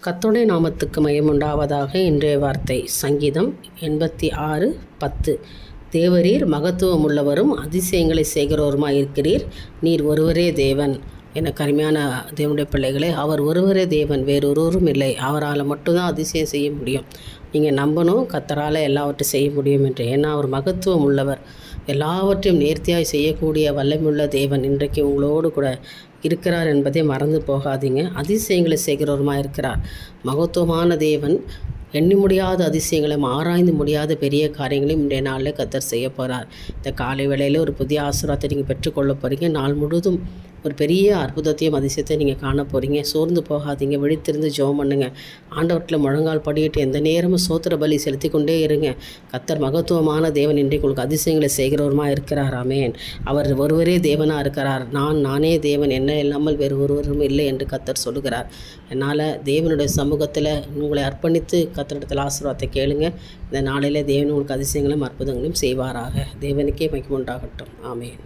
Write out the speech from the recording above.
கர்த்தருடைய நாமத்துக்கு மகிமையுண்டாவதாக. இன்றைய வார்த்தை சங்கீதம் 86:10. தேவரீர் மகத்துவம் உள்ளவரும் அதிசயங்களை செய்கிறவருமாய் இருக்கிறீர். நீர் ஒருவரே தேவன். என கருமையான தேவனுடைய பிள்ளைகளே, அவர் ஒருவரே தேவன், வேறொருவரும் இல்லை. அவரால் மட்டும்தான் அதிசயம் செய்ய முடியும். நீங்கள் நம்பணும், கர்த்தரால் எல்லாவற்றையும் செய்ய முடியும் என்று. ஏன்னா அவர் மகத்துவம் உள்ளவர், எல்லாவற்றையும் நேர்த்தியாய் செய்யக்கூடிய வல்லமையுள்ள தேவன் இன்றைக்கு உங்களோடு கூட இருக்கிறார் என்பதை மறந்து போகாதீங்க. அதிசயங்களை செய்கிறவருமாக இருக்கிறார். மகத்துவமான தேவன் எண்ணி முடியாத அதிசயங்களையும் ஆராய்ந்து முடியாத பெரிய காரியங்களையும் இன்றைய நாளில் கர்த்தர் செய்ய போகிறார். இந்த காலை வேளையில் ஒரு புதிய ஆசீர்வாதத்தை நீங்கள் பெற்றுக்கொள்ள போகிறீங்க. நாள் முழுவதும் ஒரு பெரிய அற்புதத்தையும் அதிசயத்தையும் நீங்கள் காண போகிறீங்க. சோர்ந்து போகாதீங்க, விழித்திருந்து ஜெபம் பண்ணுங்க. ஆண்டவற்றில் முழங்கால் படியிட்டு எந்த நேரமும் சோத்திர பலி செலுத்தி கொண்டே இருங்க. கர்த்தர் மகத்துவமான தேவன் இன்றைக்கு உங்களுக்கு அதிசயங்களை செய்கிறவருமாக இருக்கிறார். ஆமென். அவர் ஒருவரே தேவனாக இருக்கிறார். நானே தேவன், என்ன இல்லாமல் வேறு ஒருவரும் இல்லை என்று கர்த்தர் சொல்லுகிறார். என்னால் தேவனுடைய சமூகத்தில் உங்களை அர்ப்பணித்து கர்த்தரிடத்தில் ஆசீர்வாதத்தை கேளுங்க. இந்த நாளில் தேவன் உங்களுக்கு அதிசயங்களையும் அற்புதங்களையும் செய்வாராக. தேவனுக்கே மகிமை உண்டாகட்டும். ஆமென்.